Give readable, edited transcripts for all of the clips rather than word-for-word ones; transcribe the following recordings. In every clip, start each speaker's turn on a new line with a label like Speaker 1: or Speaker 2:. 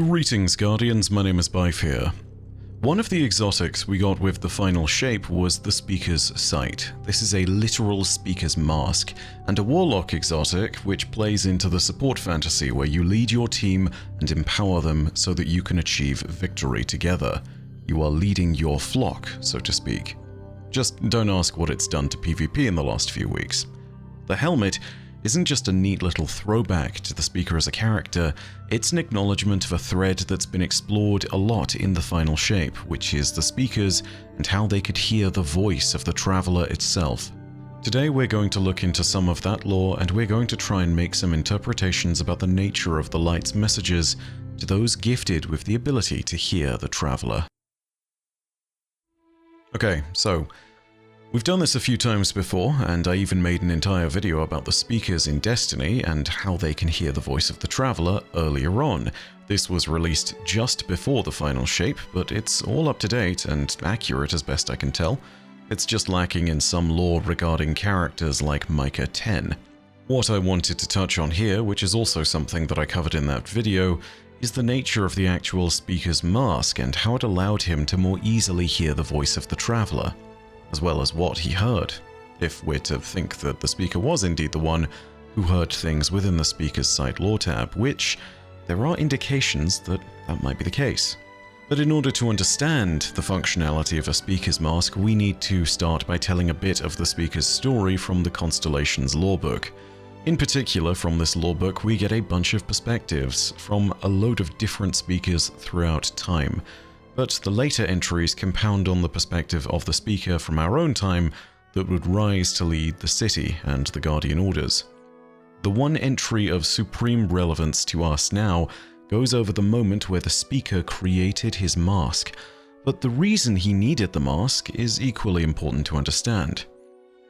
Speaker 1: Greetings, Guardians, my name is Bife here. One of the exotics we got with the final shape was the Speaker's Sight. This is a literal Speaker's Mask, and a Warlock exotic which plays into the support fantasy where you lead your team and empower them so that you can achieve victory together. You are leading your flock, so to speak. Just don't ask what it's done to PvP in the last few weeks. The helmet isn't just a neat little throwback to the Speaker as a character, it's an acknowledgement of a thread that's been explored a lot in the final shape, which is the Speakers and how they could hear the voice of the Traveler itself. Today we're going to look into some of that lore, and we're going to try and make some interpretations about the nature of the Light's messages to those gifted with the ability to hear the Traveler. Okay, so we've done this a few times before, and I even made an entire video about the Speakers in Destiny and how they can hear the voice of the Traveler earlier on. This was released just before the final shape, but it's all up to date and accurate as best I can tell. It's just lacking in some lore regarding characters like Micah 10. What I wanted to touch on here, which is also something that I covered in that video, is the nature of the actual Speaker's mask and how it allowed him to more easily hear the voice of the Traveler, as well as what he heard, if we're to think that the Speaker was indeed the one who heard things within the Speaker's Sight lore tab, which there are indications that that might be the case. But in order to understand the functionality of a Speaker's mask, we need to start by telling a bit of the Speaker's story from the Constellations lorebook. In particular, from this lorebook, we get a bunch of perspectives from a load of different Speakers throughout time. But the later entries compound on the perspective of the Speaker from our own time that would rise to lead the city and the Guardian Orders. The one entry of supreme relevance to us now goes over the moment where the Speaker created his mask, but the reason he needed the mask is equally important to understand.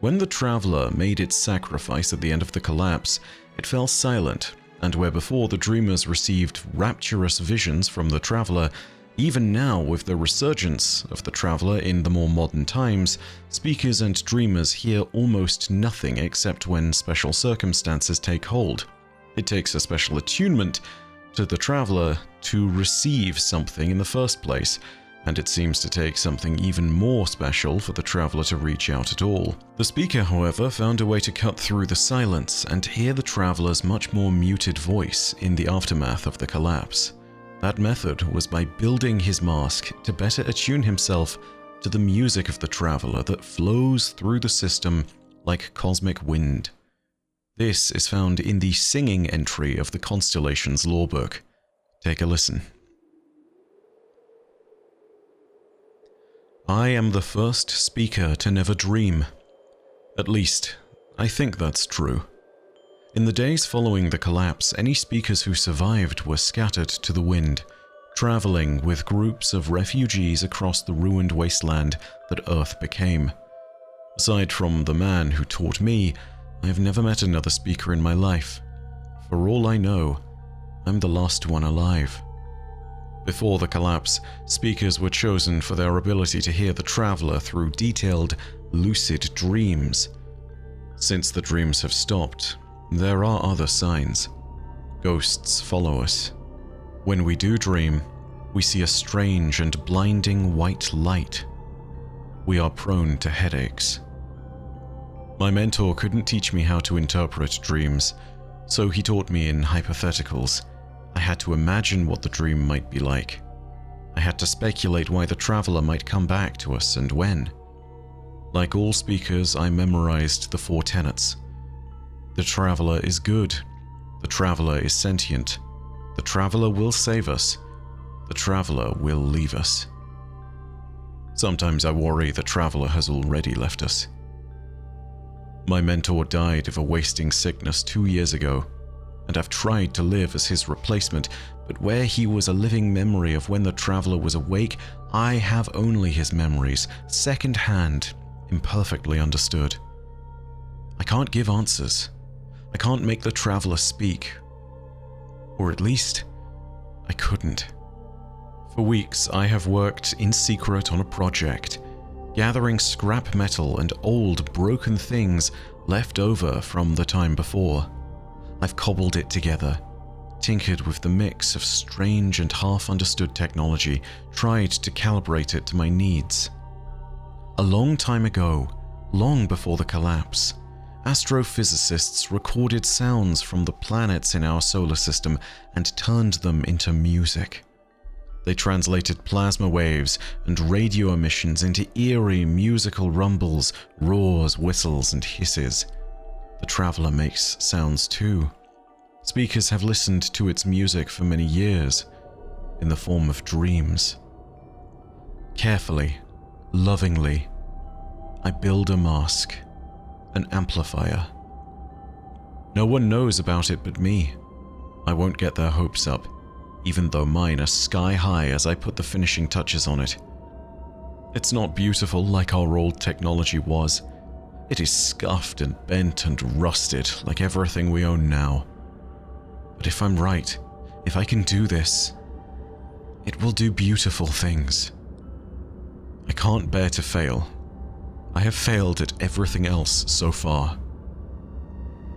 Speaker 1: When the Traveler made its sacrifice at the end of the collapse, it fell silent, and where before the Dreamers received rapturous visions from the Traveler, even now, with the resurgence of the Traveler in the more modern times, Speakers and Dreamers hear almost nothing except when special circumstances take hold. It takes a special attunement to the Traveler to receive something in the first place, and it seems to take something even more special for the Traveler to reach out at all. The Speaker, however, found a way to cut through the silence and hear the Traveler's much more muted voice in the aftermath of the collapse. That method was by building his mask to better attune himself to the music of the Traveler that flows through the system like cosmic wind. This is found in the singing entry of the Constellations lorebook. Take a listen. I am the first Speaker to never dream. At least, I think that's true. In the days following the collapse, any Speakers who survived were scattered to the wind, traveling with groups of refugees across the ruined wasteland that Earth became. Aside from the man who taught me, I have never met another Speaker in my life. For all I know, I'm the last one alive. Before the collapse, Speakers were chosen for their ability to hear the Traveler through detailed, lucid dreams. Since the dreams have stopped, there are other signs. Ghosts follow us. When we do dream, we see a strange and blinding white light. We are prone to headaches. My mentor couldn't teach me how to interpret dreams, so he taught me in hypotheticals. I had to imagine what the dream might be like. I had to speculate why the Traveler might come back to us and when. Like all Speakers, I memorized the 4 tenets. The Traveler is good. The Traveler is sentient. The Traveler will save us. The Traveler will leave us. Sometimes I worry the Traveler has already left us. My mentor died of a wasting sickness 2 years ago, and I've tried to live as his replacement, but where he was a living memory of when the Traveler was awake, I have only his memories, second-hand, imperfectly understood. I can't give answers. I can't make the Traveler speak. Or at least, I couldn't. For weeks, I have worked in secret on a project, gathering scrap metal and old, broken things left over from the time before. I've cobbled it together, tinkered with the mix of strange and half-understood technology, tried to calibrate it to my needs. A long time ago, long before the collapse, astrophysicists recorded sounds from the planets in our solar system and turned them into music. They translated plasma waves and radio emissions into eerie musical rumbles, roars, whistles, and hisses. The Traveler makes sounds too. Speakers have listened to its music for many years, in the form of dreams. Carefully, lovingly, I build a mask, an amplifier. No one knows about it but me. I won't get their hopes up, even though mine are sky high as I put the finishing touches on it. It's not beautiful like our old technology was. It is scuffed and bent and rusted like everything we own now. But if I'm right, if I can do this, it will do beautiful things. I can't bear to fail. I have failed at everything else so far.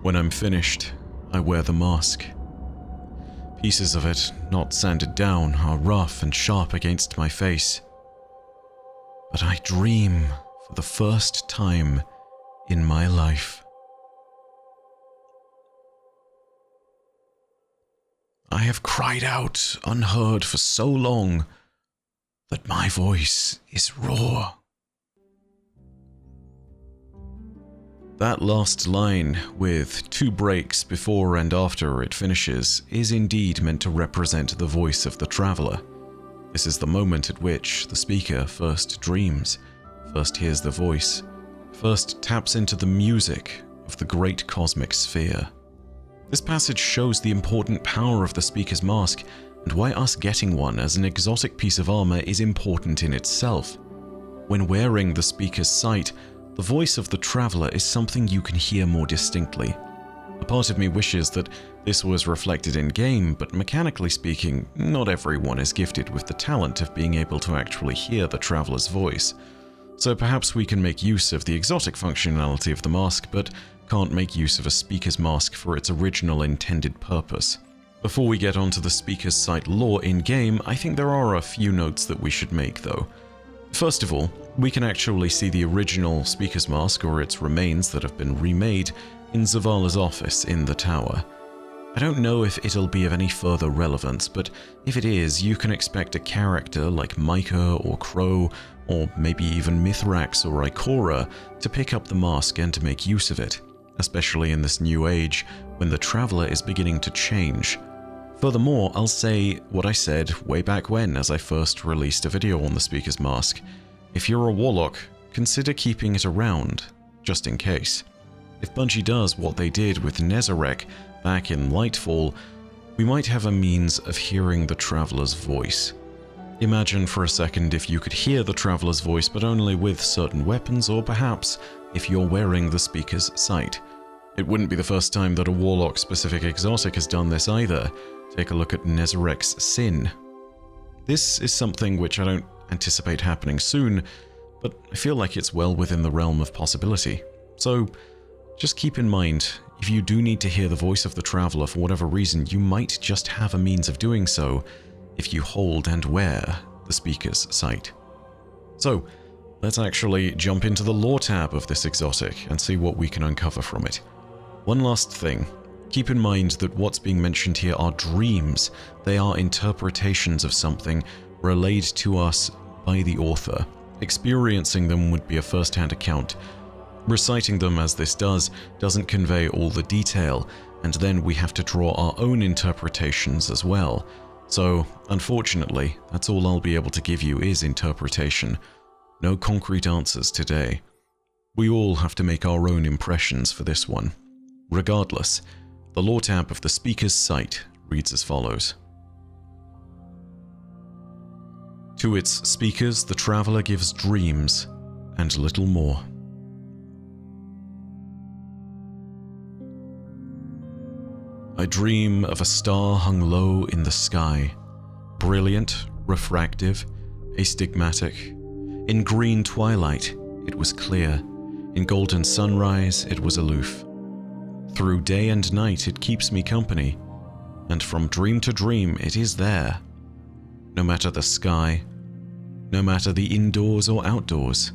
Speaker 1: When I'm finished, I wear the mask. Pieces of it, not sanded down, are rough and sharp against my face. But I dream for the first time in my life. I have cried out unheard for so long that my voice is raw. That last line, with 2 breaks before and after it finishes, is indeed meant to represent the voice of the Traveler. This is the moment at which the speaker first dreams, first hears the voice, first taps into the music of the great cosmic sphere. This passage shows the important power of the speaker's mask and why us getting one as an exotic piece of armor is important in itself. When wearing the speaker's sight, the voice of the Traveler is something you can hear more distinctly. A part of me wishes that this was reflected in-game, but mechanically speaking, not everyone is gifted with the talent of being able to actually hear the Traveler's voice. So perhaps we can make use of the exotic functionality of the mask, but can't make use of a speaker's mask for its original intended purpose. Before we get onto the speaker's sight lore in-game, I think there are a few notes that we should make though. First of all, we can actually see the original speaker's mask, or its remains that have been remade, in Zavala's office in the tower. I don't know if it'll be of any further relevance, but if it is, you can expect a character like Micah or Crow, or maybe even Mithrax or Ikora, to pick up the mask and to make use of it, especially in this new age when the Traveler is beginning to change. Furthermore, I'll say what I said way back when as I first released a video on the speaker's mask. If you're a warlock, consider keeping it around, just in case. If Bungie does what they did with Nezarec back in Lightfall, we might have a means of hearing the Traveler's voice. Imagine for a second if you could hear the Traveler's voice but only with certain weapons, or perhaps if you're wearing the speaker's sight. It wouldn't be the first time that a warlock-specific exotic has done this either. Take a look at Nezarec's Sin. This is something which I don't anticipate happening soon, but I feel like it's well within the realm of possibility. So, just keep in mind, if you do need to hear the voice of the Traveler for whatever reason, you might just have a means of doing so if you hold and wear the speaker's sight. So, let's actually jump into the lore tab of this exotic and see what we can uncover from it. One last thing. Keep in mind that what's being mentioned here are dreams. They are interpretations of something relayed to us by the author. Experiencing them would be a first-hand account. Reciting them as this doesn't convey all the detail, and then we have to draw our own interpretations as well. So, unfortunately, that's all I'll be able to give you is interpretation. No concrete answers today. We all have to make our own impressions for this one. Regardless, the lore tab of the speaker's sight reads as follows. To its speakers, the Traveler gives dreams and little more. I dream of a star hung low in the sky, brilliant, refractive, astigmatic. In green twilight, it was clear. In golden sunrise, it was aloof. Through day and night, it keeps me company. and from dream to dream it is there. No matter the sky, no matter the indoors or outdoors.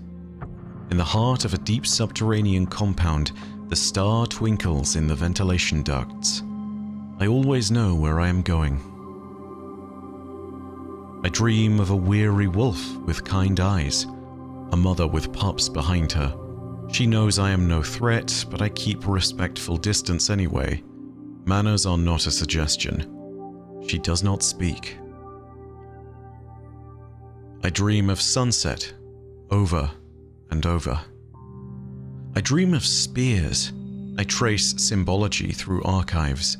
Speaker 1: In the heart of a deep subterranean compound, the star twinkles in the ventilation ducts. I always know where I am going. I dream of a weary wolf with kind eyes, a mother with pups behind her. She knows I am no threat, but I keep a respectful distance anyway. Manners are not a suggestion. She does not speak. I dream of sunset, over and over. I dream of spears. I trace symbology through archives.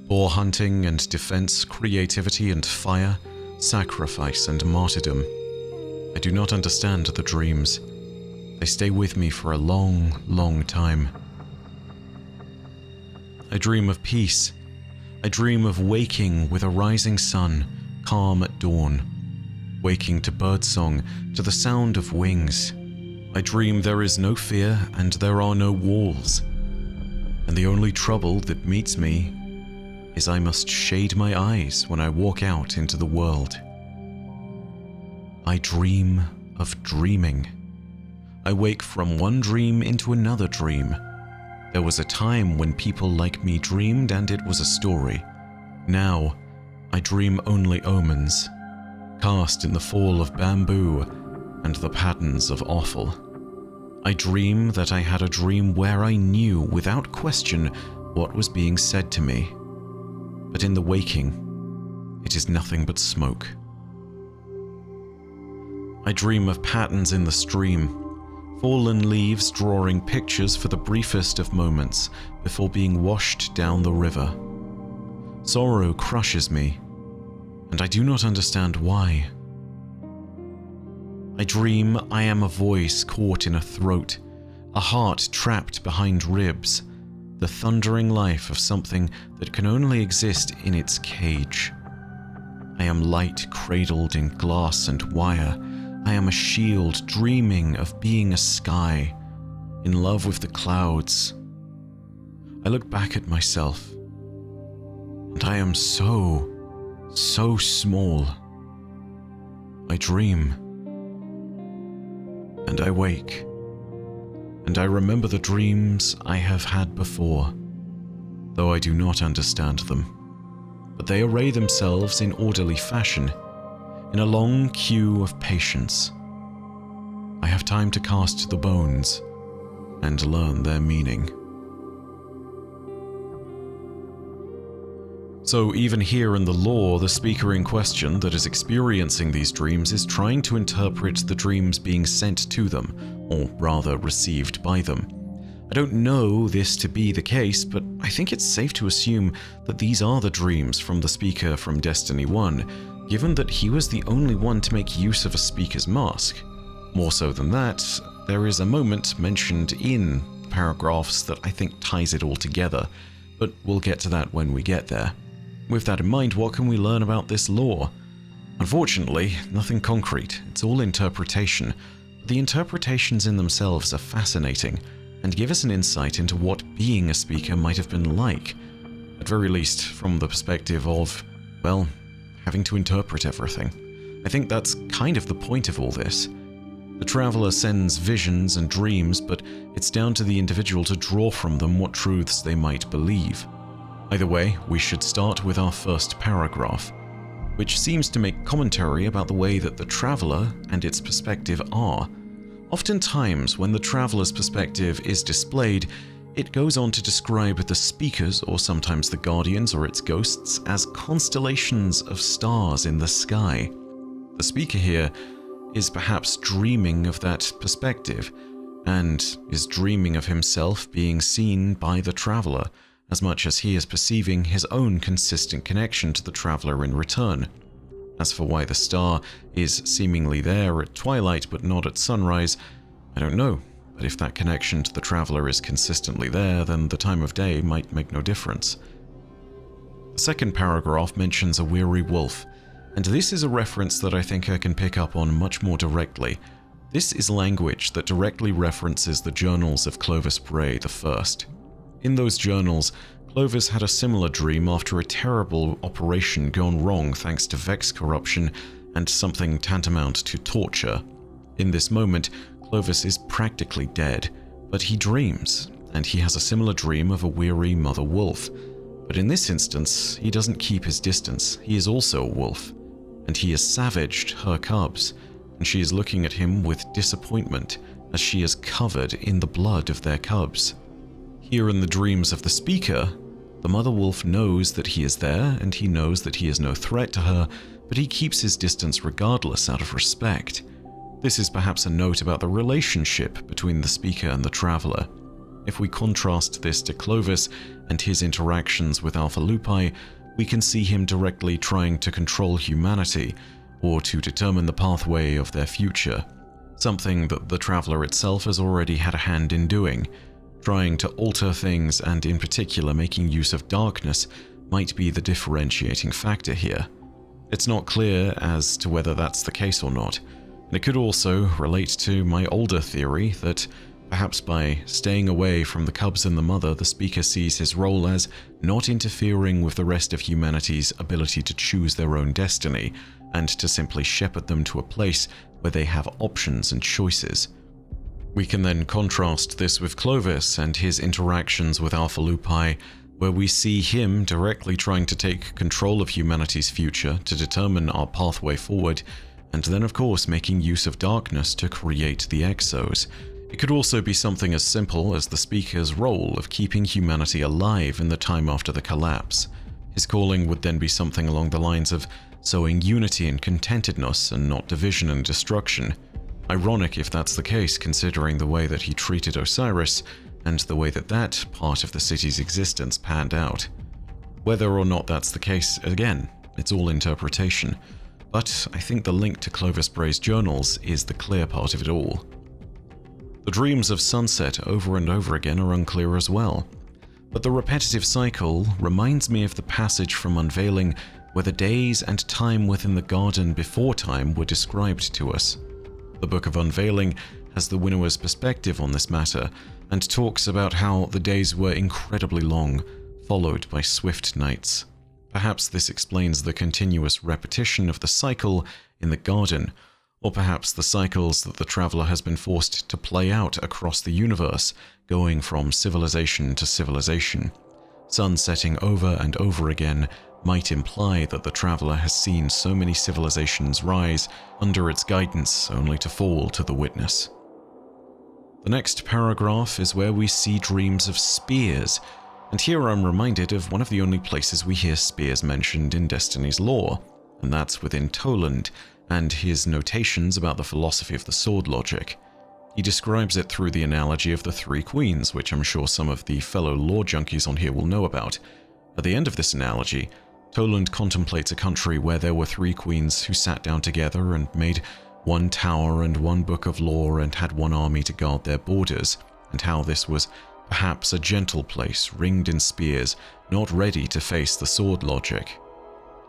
Speaker 1: Boar hunting and defense, creativity and fire, sacrifice and martyrdom. I do not understand the dreams. They stay with me for a long, long time. I dream of peace. I dream of waking with a rising sun, calm at dawn. Waking to birdsong, to the sound of wings. I dream there is no fear and there are no walls. And the only trouble that meets me is I must shade my eyes when I walk out into the world. I dream of dreaming. I wake from one dream into another dream. There was a time when people like me dreamed and it was a story. Now, I dream only omens, cast in the fall of bamboo and the patterns of offal. I dream that I had a dream where I knew without question what was being said to me. But in the waking, it is nothing but smoke. I dream of patterns in the stream, fallen leaves drawing pictures for the briefest of moments before being washed down the river. Sorrow crushes me, and I do not understand why. I dream I am a voice caught in a throat, a heart trapped behind ribs, the thundering life of something that can only exist in its cage. I am light cradled in glass and wire. I am a shield dreaming of being a sky, in love with the clouds. I look back at myself, and I am so small. I dream, and I wake, and I remember the dreams I have had before, though I do not understand them. But they array themselves in orderly fashion, in a long queue of patience. I have time to cast the bones and learn their meaning. So even here in the lore, the speaker in question that is experiencing these dreams is trying to interpret the dreams being sent to them, or rather received by them. I don't know this to be the case, but I think it's safe to assume that these are the dreams from the speaker from Destiny 1, given that he was the only one to make use of a speaker's mask. More so than that, there is a moment mentioned in paragraphs that I think ties it all together, but we'll get to that when we get there. With that in mind, what can we learn about this lore? Unfortunately, nothing concrete. It's all interpretation. The interpretations in themselves are fascinating, and give us an insight into what being a speaker might have been like, at very least from the perspective of, well, having to interpret everything. I think that's kind of the point of all this. The traveler sends visions and dreams, but it's down to the individual to draw from them what truths they might believe. Either way, we should start with our first paragraph, which seems to make commentary about the way that the traveler and its perspective are. Oftentimes, when the traveler's perspective is displayed, it goes on to describe the speakers, or sometimes the guardians or its ghosts, as constellations of stars in the sky. The speaker here is perhaps dreaming of that perspective, and is dreaming of himself being seen by the traveler, as much as he is perceiving his own consistent connection to the traveler in return. As for why the star is seemingly there at twilight but not at sunrise, I don't know, but if that connection to the traveler is consistently there, then the time of day might make no difference. The second paragraph mentions a weary wolf, and this is a reference that I think I can pick up on much more directly. This is language that directly references the journals of Clovis Bray I. In those journals, Clovis had a similar dream after a terrible operation gone wrong thanks to Vex corruption and something tantamount to torture. In this moment, Clovis is practically dead, but he dreams, and he has a similar dream of a weary mother wolf. But in this instance, he doesn't keep his distance. He is also a wolf, and he has savaged her cubs, and she is looking at him with disappointment as she is covered in the blood of their cubs. Here in the dreams of the speaker, the mother wolf knows that he is there, and he knows that he is no threat to her, but he keeps his distance regardless out of respect. This is perhaps a note about the relationship between the speaker and the traveler. If we contrast this to Clovis and his interactions with Alpha Lupi, we can see him directly trying to control humanity, or to determine the pathway of their future, something that the traveler itself has already had a hand in doing. Trying to alter things, and in particular making use of darkness, might be the differentiating factor here. It's not clear as to whether that's the case or not, and it could also relate to my older theory that perhaps by staying away from the cubs and the mother, the speaker sees his role as not interfering with the rest of humanity's ability to choose their own destiny, and to simply shepherd them to a place where they have options and choices. We can then contrast this with Clovis and his interactions with Alpha Lupi, where we see him directly trying to take control of humanity's future to determine our pathway forward, and then of course making use of darkness to create the Exos. It could also be something as simple as the speaker's role of keeping humanity alive in the time after the collapse. His calling would then be something along the lines of sowing unity and contentedness and not division and destruction. Ironic if that's the case, considering the way that he treated Osiris and the way that that part of the city's existence panned out. Whether or not that's the case, again, it's all interpretation, but I think the link to Clovis Bray's journals is the clear part of it all. The dreams of sunset over and over again are unclear as well, but the repetitive cycle reminds me of the passage from Unveiling where the days and time within the garden before time were described to us. The Book of Unveiling has the winnower's perspective on this matter, and talks about how the days were incredibly long, followed by swift nights. Perhaps this explains the continuous repetition of the cycle in the garden, or perhaps the cycles that the traveler has been forced to play out across the universe, going from civilization to civilization. Sun setting over and over again might imply that the traveler has seen so many civilizations rise under its guidance only to fall to the witness. The next paragraph is where we see dreams of spears, and here I'm reminded of one of the only places we hear spears mentioned in Destiny's lore, and that's within Toland and his notations about the philosophy of the sword logic. He describes it through the analogy of the three queens, which I'm sure some of the fellow lore junkies on here will know about. At the end of this analogy, Toland contemplates a country where there were three queens who sat down together and made one tower and one book of lore and had one army to guard their borders, and how this was perhaps a gentle place ringed in spears, not ready to face the sword logic.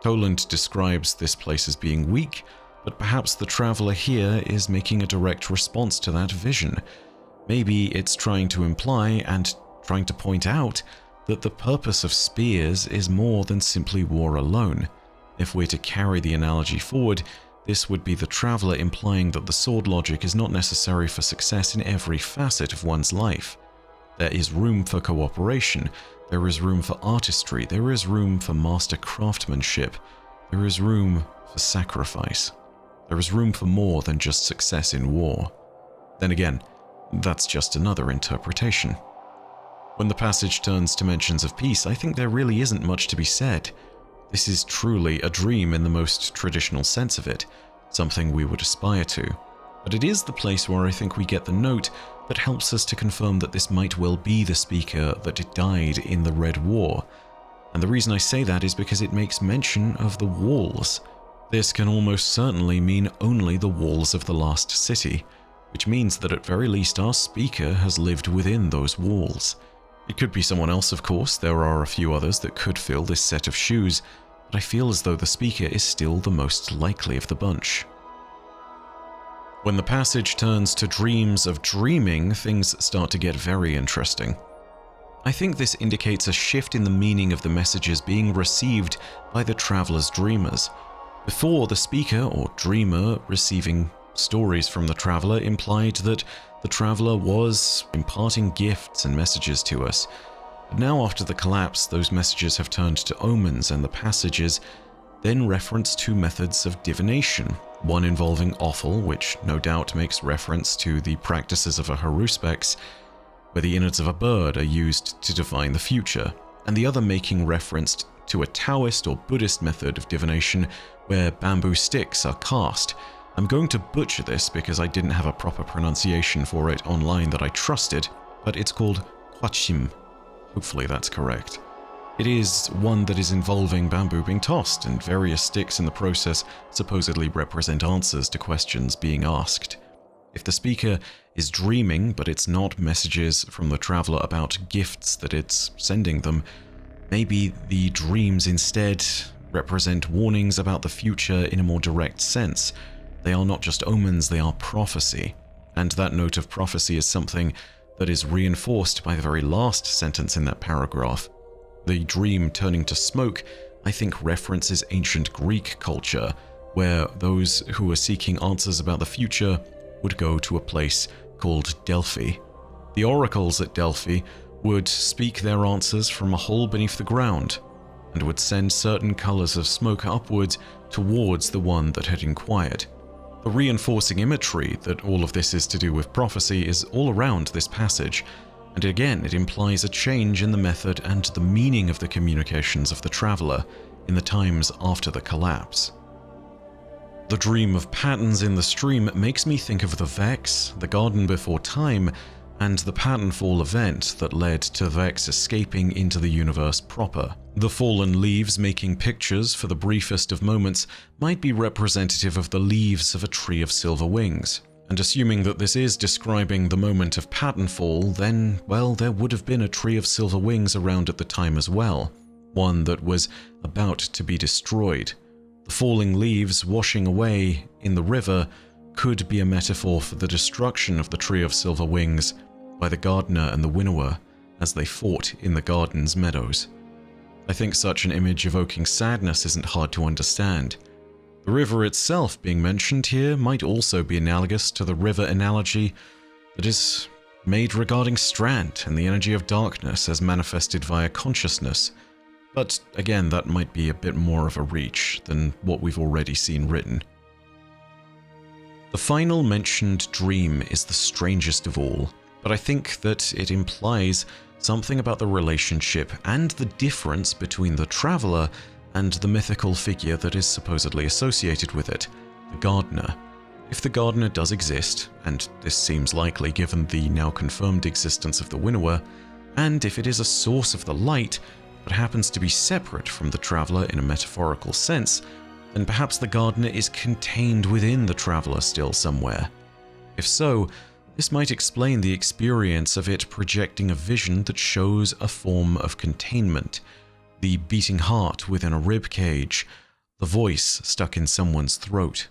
Speaker 1: Toland describes this place as being weak, but perhaps the traveler here is making a direct response to that vision. Maybe it's trying to imply and trying to point out that the purpose of spears is more than simply war alone. If we're to carry the analogy forward, this would be the traveler implying that the sword logic is not necessary for success in every facet of one's life. There is room for cooperation, there is room for artistry, there is room for master craftsmanship, there is room for sacrifice. There is room for more than just success in war. Then again, that's just another interpretation. When the passage turns to mentions of peace, I think there really isn't much to be said. This is truly a dream in the most traditional sense of it, something we would aspire to. But it is the place where I think we get the note that helps us to confirm that this might well be the speaker that died in the Red War. And the reason I say that is because it makes mention of the walls. This can almost certainly mean only the walls of the Last City, which means that at very least our speaker has lived within those walls. It could be someone else, of course. There are a few others that could fill this set of shoes, but I feel as though the speaker is still the most likely of the bunch. When the passage turns to dreams of dreaming, things start to get very interesting. I think this indicates a shift in the meaning of the messages being received by the traveler's dreamers. Before, the speaker or dreamer receiving stories from the traveler implied that the traveler was imparting gifts and messages to us. But now, after the collapse, those messages have turned to omens, and the passages then reference two methods of divination, one involving offal, which no doubt makes reference to the practices of a haruspex, where the innards of a bird are used to divine the future, and the other making reference to a Taoist or Buddhist method of divination where bamboo sticks are cast. I'm going to butcher this because I didn't have a proper pronunciation for it online that I trusted, but it's called Kwachim. Hopefully that's correct. It is one that is involving bamboo being tossed, and various sticks in the process supposedly represent answers to questions being asked. If the speaker is dreaming, but it's not messages from the traveler about gifts that it's sending them, maybe the dreams instead represent warnings about the future in a more direct sense. They are not just omens, they are prophecy. And that note of prophecy is something that is reinforced by the very last sentence in that paragraph. The dream turning to smoke, I think, references ancient Greek culture, where those who were seeking answers about the future would go to a place called Delphi. The oracles at Delphi would speak their answers from a hole beneath the ground, and would send certain colors of smoke upwards towards the one that had inquired. The reinforcing imagery that all of this is to do with prophecy is all around this passage, and again it implies a change in the method and the meaning of the communications of the traveler in the times after the collapse. The dream of patterns in the stream makes me think of the Vex, the Garden Before Time, and the Patternfall event that led to Vex escaping into the universe proper. The fallen leaves making pictures for the briefest of moments might be representative of the leaves of a tree of silver wings. And assuming that this is describing the moment of Patternfall, then, well, there would have been a tree of silver wings around at the time as well, one that was about to be destroyed. The falling leaves washing away in the river could be a metaphor for the destruction of the tree of silver wings by the gardener and the winnower as they fought in the garden's meadows. I think such an image evoking sadness isn't hard to understand. The river itself being mentioned here might also be analogous to the river analogy that is made regarding Strand and the energy of darkness as manifested via consciousness, but again, that might be a bit more of a reach than what we've already seen written. The final mentioned dream is the strangest of all, but I think that it implies something about the relationship and the difference between the traveler and the mythical figure that is supposedly associated with it, the gardener. If the gardener does exist, and this seems likely given the now confirmed existence of the winnower, and if it is a source of the light, but happens to be separate from the traveler in a metaphorical sense, then perhaps the gardener is contained within the traveler still somewhere. If so, this might explain the experience of it projecting a vision that shows a form of containment, the beating heart within a rib cage, the voice stuck in someone's throat.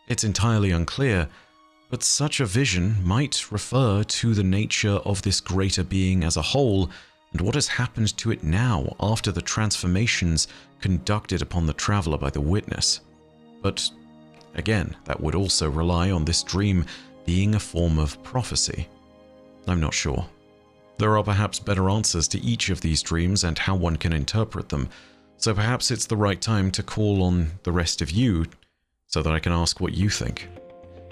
Speaker 1: It's entirely unclear, but such a vision might refer to the nature of this greater being as a whole and what has happened to it now after the transformations conducted upon the traveler by the witness. But again, that would also rely on this dream being a form of prophecy. I'm not sure. There are perhaps better answers to each of these dreams and how one can interpret them, so perhaps it's the right time to call on the rest of you so that I can ask what you think.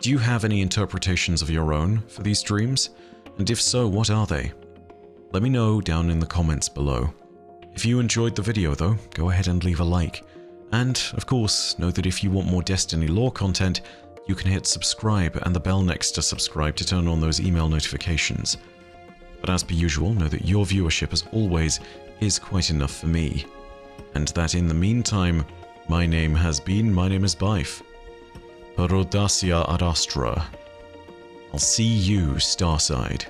Speaker 1: Do you have any interpretations of your own for these dreams? And if so, what are they? Let me know down in the comments below. If you enjoyed the video though, go ahead and leave a like. And, of course, know that if you want more Destiny lore content, you can hit subscribe and the bell next to subscribe to turn on those email notifications. But as per usual, know that your viewership, as always, is quite enough for me. And that in the meantime, my name is Bife. Perodacia ad Astra. I'll see you, Starside.